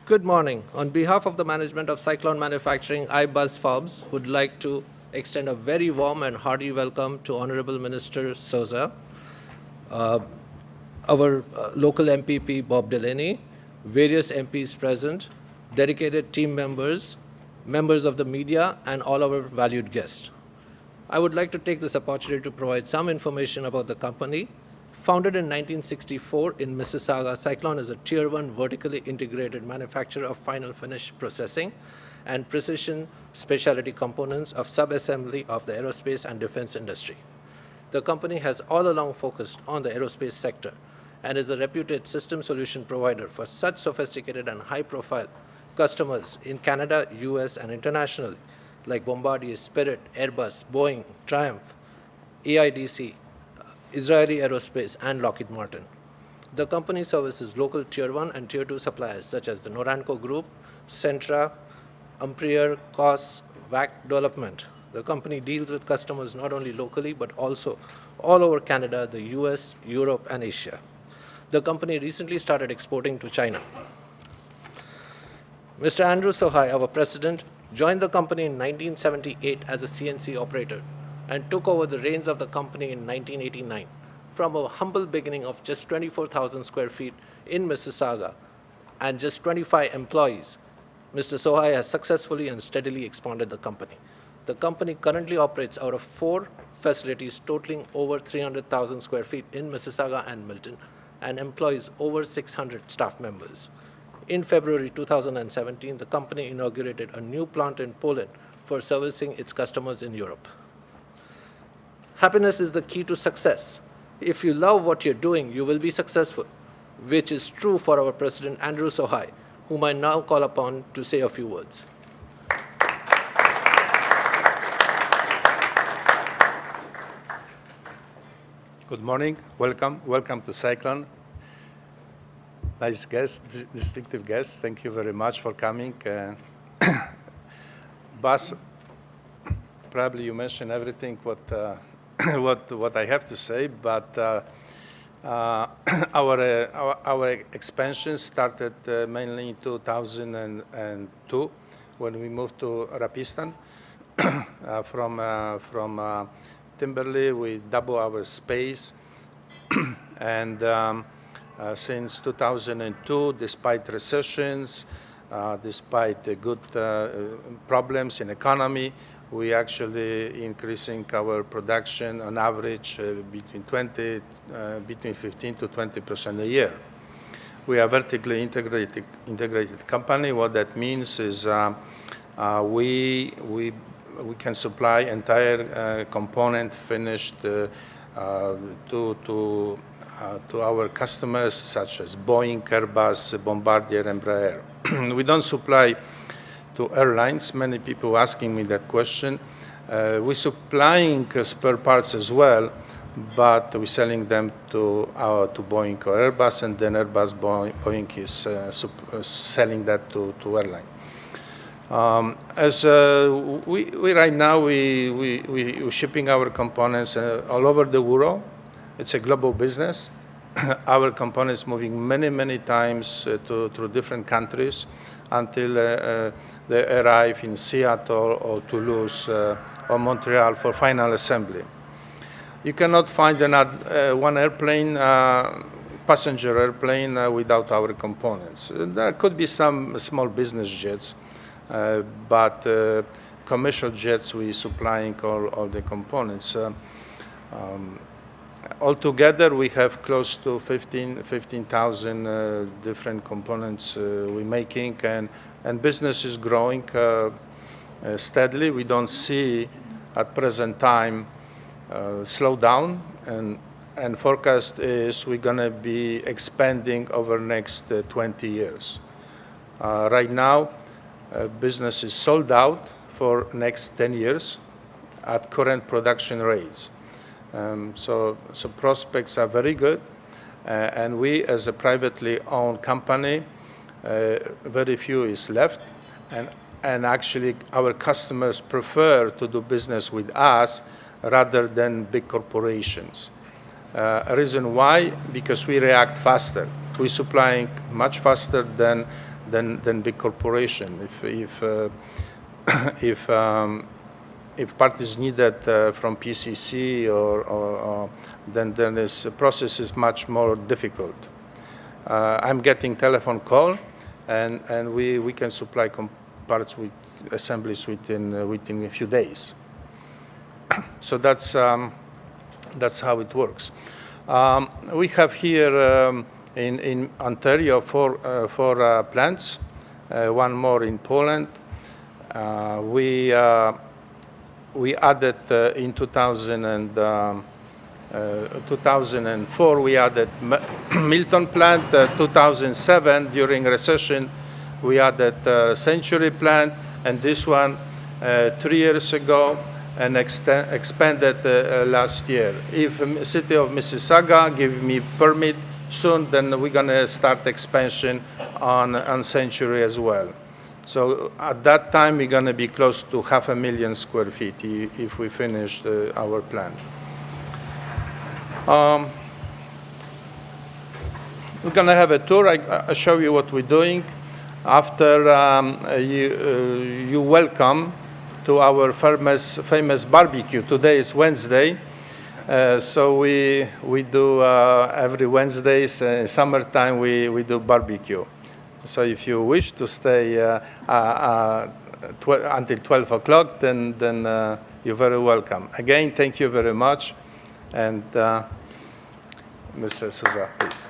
Good morning. On behalf of the management of Cyclone Manufacturing, I, Buzz Forbes, would like to extend a very warm and hearty welcome to Honorable Minister Souza, our local MPP Bob Delaney, various MPs present, dedicated team members, members of the media, and all our valued guests. I would like to take this opportunity to provide some information about the company. Founded in 1964 in Mississauga, Cyclone is a Tier 1 vertically integrated manufacturer of final finish processing and precision specialty components of sub-assembly of the aerospace and defense industry. The company has all along focused on the aerospace sector and is a reputed system solution provider for such sophisticated and high-profile customers in Canada, US, and internationally, like Bombardier, Spirit, Airbus, Boeing, Triumph, AIDC, Israeli Aerospace, and Lockheed Martin. The company services local Tier 1 and Tier 2 suppliers such as the Noranco Group, Centra, Amprier, COS, VAC Development. The company deals with customers not only locally but also all over Canada, the US, Europe, and Asia. The company recently started exporting to China. Mr. Andrew Sohai, our president, joined the company in 1978 as a CNC operator and took over the reins of the company in 1989 from a humble beginning of just 24,000 square feet in Mississauga and just 25 employees. Mr. Sohai has successfully and steadily expanded the company. The company currently operates out of 4 facilities totaling over 300,000 square feet in Mississauga and Milton and employs over 600 staff members. In February 2017, the company inaugurated a new plant in Poland for servicing its customers in Europe. Happiness is the key to success. If you love what you're doing, you will be successful, which is true for our President Andrew Sohai, whom I now call upon to say a few words. Good morning. Welcome to Cyclone. Nice guest, distinctive guest. Thank you very much for coming. Buzz, probably you mentioned everything what I have to say, but our expansion started mainly in 2002 when we moved to Rapistan. From Timberley, we double our space, and since 2002, despite recessions, despite the good problems in economy, we actually increasing our production on average between 15 to 20% a year. We are vertically integrated company. What that means is we can supply entire component finished to our customers such as Boeing, Airbus, Bombardier, and Embraer. We don't supply to airlines. Many people asking me that question. We're supplying spare parts as well, but we're selling them to Boeing or Airbus, and then Boeing is selling that to airline. We right now we're shipping our components all over the world. It's a global business. Our components moving many times through different countries until they arrive in Seattle or Toulouse or Montreal for final assembly. You cannot find one airplane, passenger airplane, without our components. There could be some small business jets, but commercial jets we supplying all the components. Altogether, we have close to 15,000 different components we're making, and business is growing steadily. We don't see at present time slow down, and forecast is we're going to be expanding over next 20 years. Right now, business is sold out for next 10 years at current production rates. So prospects are very good, and we as a privately owned company, very few is left, and actually our customers prefer to do business with us rather than big corporations. A reason why? Because we react faster. We're supplying much faster than than big corporation. If part is needed from PCC then this process is much more difficult. I'm getting telephone call, and we can supply parts with assemblies within a few days. So that's how it works. We have here in Ontario four plants, one more in Poland. We added in 2004, we added Milton plant. 2007, during recession, we added Century plant, and this one 3 years ago, and expanded last year. If the city of Mississauga give me permit soon, then we're gonna start expansion on Century as well. So at that time, we're going to be close to 500,000 square feet if we finish our plan. We're going to have a tour. I'll show you what we're doing. After you welcome to our famous barbecue. Today is Wednesday. So we do every Wednesdays, summertime, we do barbecue. So if you wish to stay until 12 o'clock, then you're very welcome. Again, thank you very much. And Mr. Souza, please.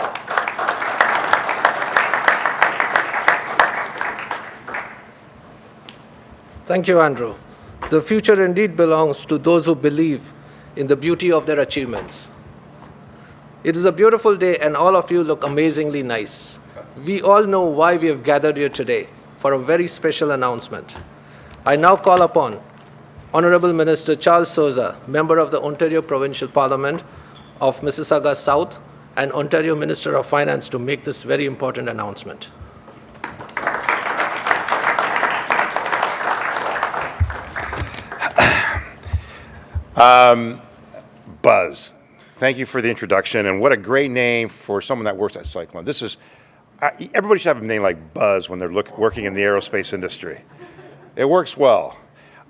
Thank you, Andrew. The future indeed belongs to those who believe in the beauty of their achievements. It is a beautiful day, and all of you look amazingly nice. We all know why we have gathered here today, for a very special announcement. I now call upon Honorable Minister Charles Souza, Member of the Ontario Provincial Parliament of Mississauga South and Ontario Minister of Finance, to make this very important announcement. Buzz, thank you for the introduction, and what a great name for someone that works at Cyclone. This is everybody should have a name like Buzz when they're working in the aerospace industry. It works well.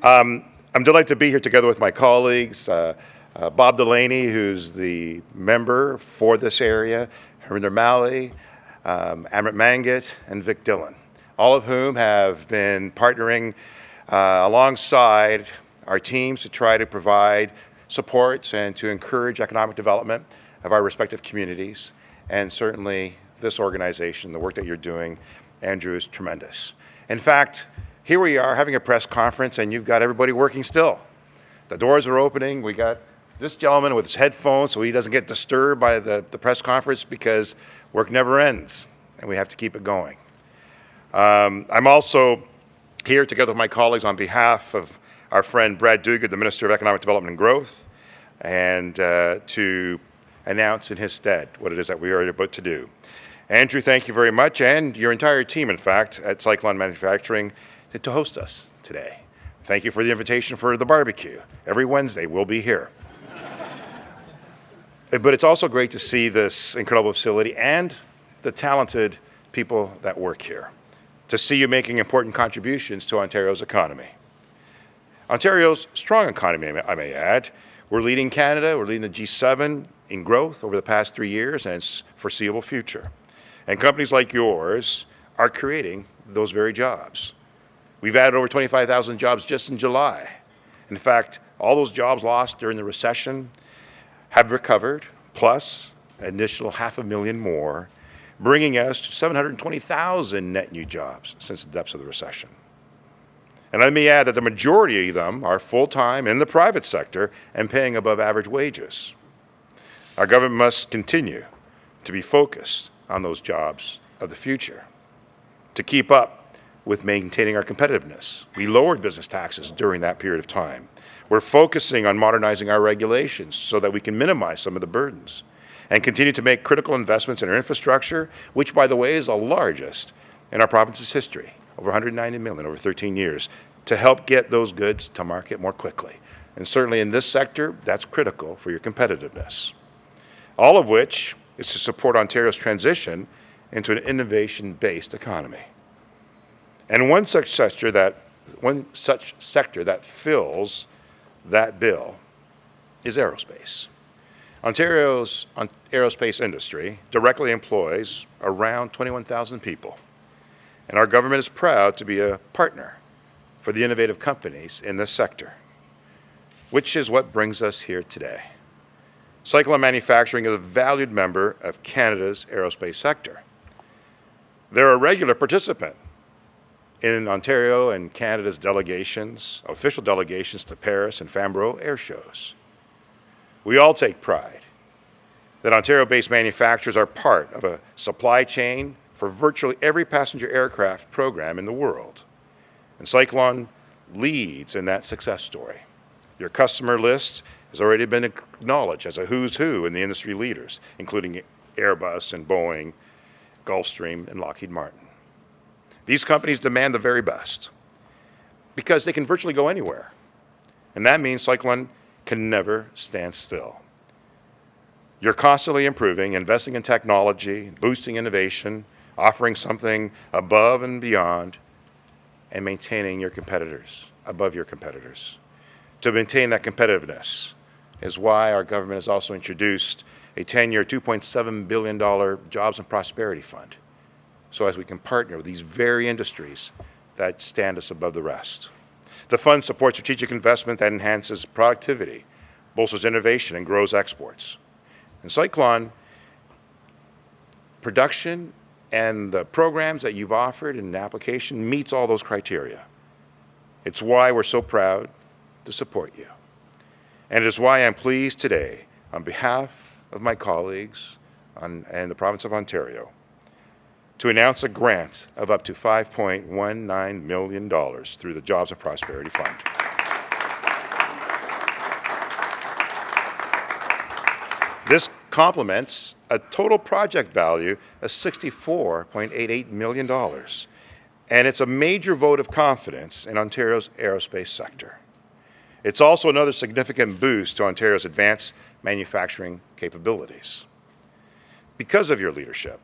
I'm delighted to be here together with my colleagues, Bob Delaney, who's the member for this area, Harinder Malley, Amrit Mangat, and Vic Dillon, all of whom have been partnering alongside our teams to try to provide supports and to encourage economic development of our respective communities, and certainly this organization. The work that you're doing, Andrew, is tremendous. In fact, here we are having a press conference, and you've got everybody working still. The doors are opening. We got this gentleman with his headphones so he doesn't get disturbed by the press conference, because work never ends, and we have to keep it going. I'm also here together with my colleagues on behalf of our friend Brad Duguid, the Minister of Economic Development and Growth, and to announce in his stead what it is that we are about to do. Andrew, thank you very much, and your entire team, in fact, at Cyclone Manufacturing, to host us today. Thank you for the invitation for the barbecue. Every Wednesday, we'll be here. But it's also great to see this incredible facility and the talented people that work here, to see you making important contributions to Ontario's economy. Ontario's strong economy, I may add. We're leading Canada, we're leading the G7 in growth over the past 3 years and its foreseeable future. And companies like yours are creating those very jobs. We've added over 25,000 jobs just in July. In fact, all those jobs lost during the recession have recovered, plus an additional 500,000 more, bringing us to 720,000 net new jobs since the depths of the recession. And let me add that the majority of them are full-time in the private sector and paying above average wages. Our government must continue to be focused on those jobs of the future to keep up with maintaining our competitiveness. We lowered business taxes during that period of time. We're focusing on modernizing our regulations so that we can minimize some of the burdens and continue to make critical investments in our infrastructure, which, by the way, is the largest in our province's history, over 190 million over 13 years, to help get those goods to market more quickly. And certainly in this sector, that's critical for your competitiveness. All of which is to support Ontario's transition into an innovation-based economy. And one such sector that fills that bill is aerospace. Ontario's aerospace industry directly employs around 21,000 people, and our government is proud to be a partner for the innovative companies in this sector, which is what brings us here today. Cyclone Manufacturing is a valued member of Canada's aerospace sector. They're a regular participant in Ontario and Canada's delegations, official delegations to Paris and Farnborough air shows. We all take pride that Ontario-based manufacturers are part of a supply chain for virtually every passenger aircraft program in the world. And Cyclone leads in that success story. Your customer list has already been acknowledged as a who's who in the industry leaders, including Airbus and Boeing, Gulfstream, and Lockheed Martin. These companies demand the very best because they can virtually go anywhere. And that means Cyclone can never stand still. You're constantly improving, investing in technology, boosting innovation, offering something above and beyond, and maintaining your competitors, above your competitors. To maintain that competitiveness is why our government has also introduced a 10-year, $2.7 billion Jobs and Prosperity Fund, so as we can partner with these very industries that stand us above the rest. The fund supports strategic investment that enhances productivity, bolsters innovation, and grows exports. In Cyclone, production and the programs that you've offered in the application meets all those criteria. It's why we're so proud to support you. And it is why I'm pleased today, on behalf of my colleagues and the province of Ontario, to announce a grant of up to $5.19 million through the Jobs and Prosperity Fund. This complements a total project value of $64.88 million, and it's a major vote of confidence in Ontario's aerospace sector. It's also another significant boost to Ontario's advanced manufacturing capabilities. Because of your leadership,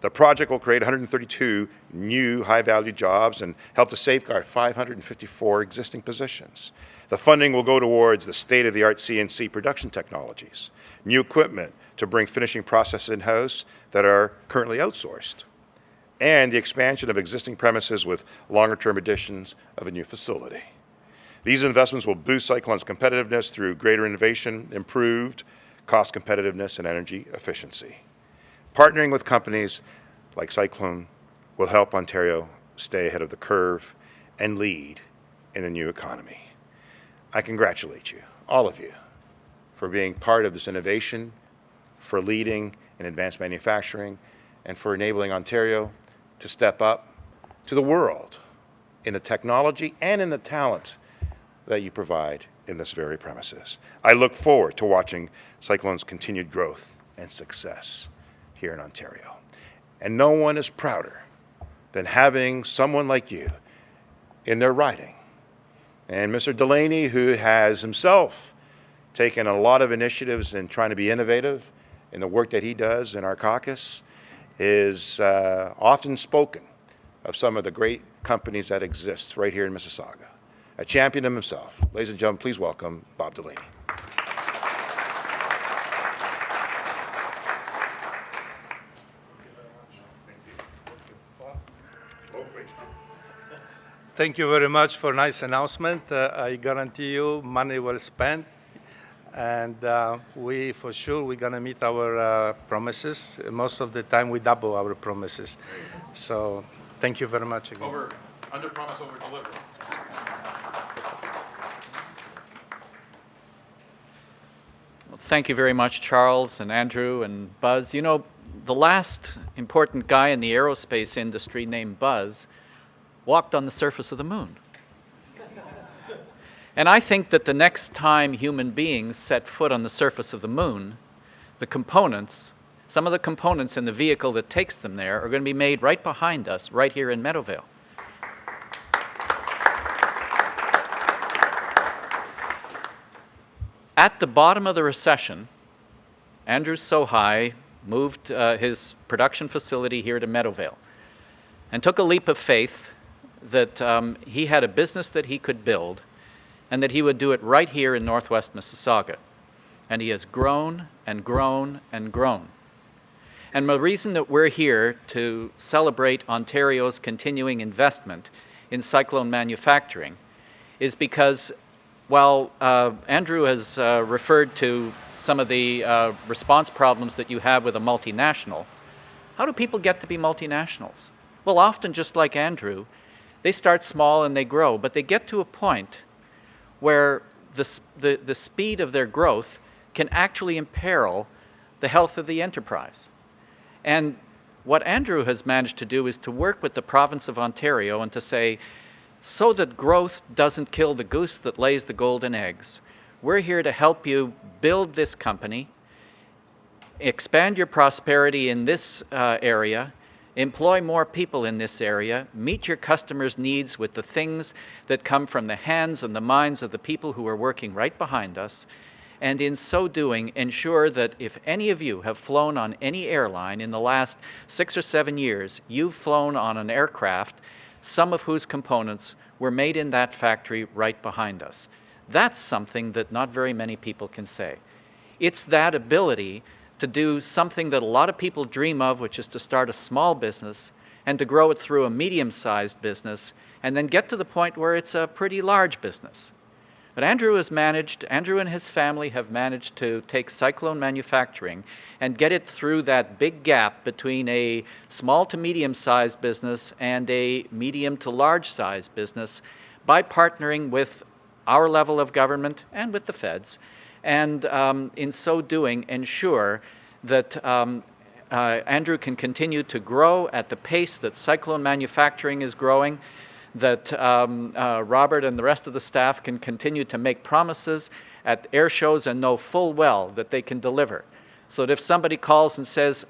the project will create 132 new high-value jobs and help to safeguard 554 existing positions. The funding will go towards the state-of-the-art CNC production technologies, new equipment to bring finishing processes in-house that are currently outsourced, and the expansion of existing premises with longer-term additions of a new facility. These investments will boost Cyclone's competitiveness through greater innovation, improved cost competitiveness, and energy efficiency. Partnering with companies like Cyclone will help Ontario stay ahead of the curve and lead in the new economy. I congratulate you, all of you, for being part of this innovation, for leading in advanced manufacturing, and for enabling Ontario to step up to the world in the technology and in the talent that you provide in this very premises. I look forward to watching Cyclone's continued growth and success here in Ontario. And no one is prouder than having someone like you in their riding. And Mr. Delaney, who has himself taken a lot of initiatives in trying to be innovative in the work that he does in our caucus, is often spoken of some of the great companies that exist right here in Mississauga. A champion of himself. Ladies and gentlemen, please welcome Bob Delaney. Thank you very much for a nice announcement. I guarantee you money well spent. And we, for sure, we're going to meet our promises. Most of the time, we double our promises. So thank you very much again. Under promise, over deliver. Well, thank you very much, Charles and Andrew and Buzz. You know, the last important guy in the aerospace industry named Buzz walked on the surface of the moon. And I think that the next time human beings set foot on the surface of the moon, the components, some of the components in the vehicle that takes them there are going to be made right behind us, right here in Meadowvale. At the bottom of the recession, Andrew Sohai moved his production facility here to Meadowvale and took a leap of faith that he had a business that he could build and that he would do it right here in Northwest Mississauga. And he has grown and grown and grown. And the reason that we're here to celebrate Ontario's continuing investment in Cyclone manufacturing is because while Andrew has referred to some of the response problems that you have with a multinational, how do people get to be multinationals? Well, often, just like Andrew, they start small and they grow, but they get to a point where the speed of their growth can actually imperil the health of the enterprise. And what Andrew has managed to do is to work with the province of Ontario and to say, so that growth doesn't kill the goose that lays the golden eggs, we're here to help you build this company, expand your prosperity in this area, employ more people in this area, meet your customers' needs with the things that come from the hands and the minds of the people who are working right behind us, and in so doing, ensure that if any of you have flown on any airline in the last 6 or 7 years, you've flown on an aircraft, some of whose components were made in that factory right behind us. That's something that not very many people can say. It's that ability to do something that a lot of people dream of, which is to start a small business and to grow it through a medium-sized business and then get to the point where it's a pretty large business. But Andrew and his family have managed to take Cyclone manufacturing and get it through that big gap between a small to medium-sized business and a medium to large-sized business by partnering with our level of government and with the feds, and in so doing ensure that Andrew can continue to grow at the pace that Cyclone manufacturing is growing, that Robert and the rest of the staff can continue to make promises at air shows and know full well that they can deliver. So that if somebody calls and says,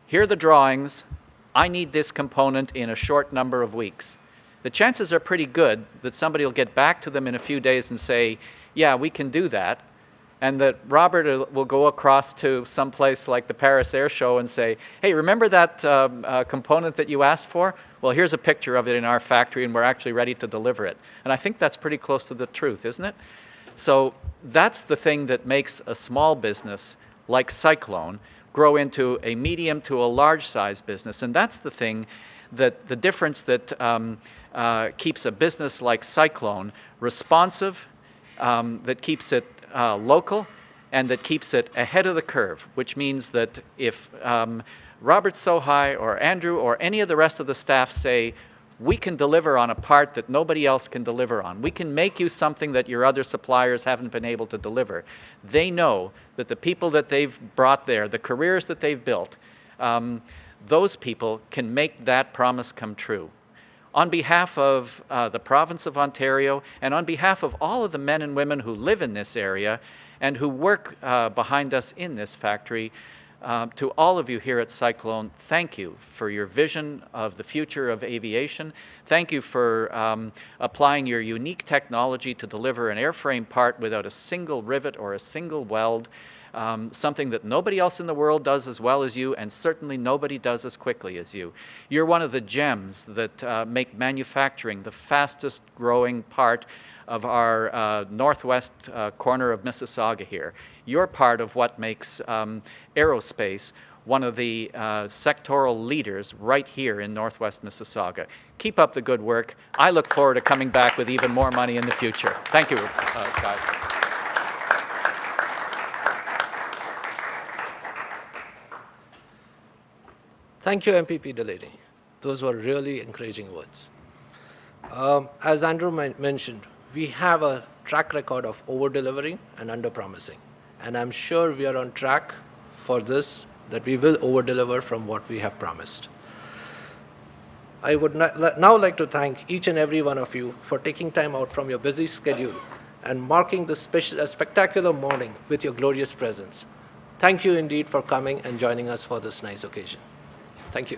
here are the drawings, I need this component in a short number of weeks, the chances are pretty good that somebody will get back to them in a few days and say, yeah, we can do that. And that Robert will go across to some place like the Paris Air Show and say, hey, remember that component that you asked for? Well, here's a picture of it in our factory, and we're actually ready to deliver it. And I think that's pretty close to the truth, isn't it? So that's the thing that makes a small business like Cyclone grow into a medium to a large size business. And that's the thing that the difference that keeps a business like Cyclone responsive, that keeps it local, and that keeps it ahead of the curve, which means that if Robert Sohai or Andrew or any of the rest of the staff say, we can deliver on a part that nobody else can deliver on, we can make you something that your other suppliers haven't been able to deliver, they know that the people that they've brought there, the careers that they've built, those people can make that promise come true. On behalf of the province of Ontario and on behalf of all of the men and women who live in this area and who work behind us in this factory, to all of you here at Cyclone, thank you for your vision of the future of aviation. Thank you for applying your unique technology to deliver an airframe part without a single rivet or a single weld. Something that nobody else in the world does as well as you, and certainly nobody does as quickly as you. You're one of the gems that make manufacturing the fastest growing part of our northwest corner of Mississauga here. You're part of what makes Aerospace one of the sectoral leaders right here in northwest Mississauga. Keep up the good work. I look forward to coming back with even more money in the future. Thank you, guys. Thank you, MPP Delaney. Those were really encouraging words. As Andrew mentioned, we have a track record of over-delivering and under-promising. And I'm sure we are on track for this, that we will over-deliver from what we have promised. I would now like to thank each and every one of you for taking time out from your busy schedule and marking this spectacular morning with your glorious presence. Thank you indeed for coming and joining us for this nice occasion. Thank you.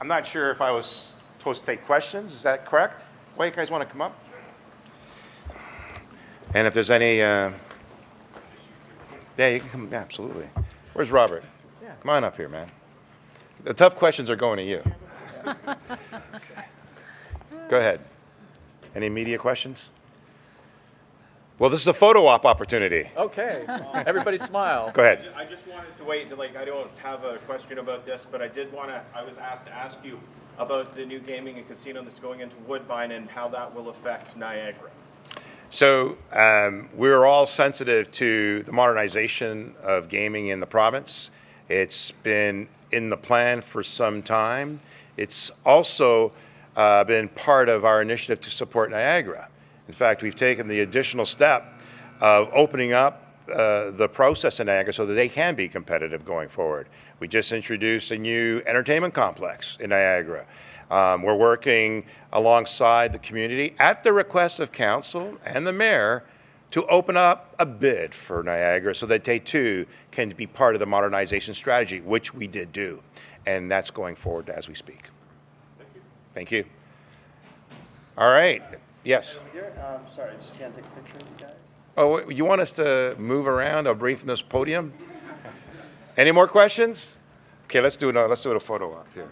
I'm not sure if I was supposed to take questions. Is that correct? Why you guys want to come up? And if there's any, yeah, you can come. Yeah, absolutely. Where's Robert? Come on up here, man. The tough questions are going to you. Okay. Go ahead. Any media questions? Well, this is a photo op opportunity. Okay. Everybody smile. Go ahead. I just wanted to wait, I don't have a question about this, but I was asked to ask you about the new gaming and casino that's going into Woodbine and how that will affect Niagara. So we're all sensitive to the modernization of gaming in the province. It's been in the plan for some time. It's also been part of our initiative to support Niagara. In fact, we've taken the additional step of opening up the process in Niagara so that they can be competitive going forward. We just introduced a new entertainment complex in Niagara. We're working alongside the community at the request of council and the mayor to open up a bid for Niagara so that they too can be part of the modernization strategy, which we did do. And that's going forward as we speak. Thank you. Thank you. All right. Yes. Sorry, I just can't take a picture of you guys. Oh, you want us to move around or brief from this podium? Any more questions? Okay, let's do it a photo op here.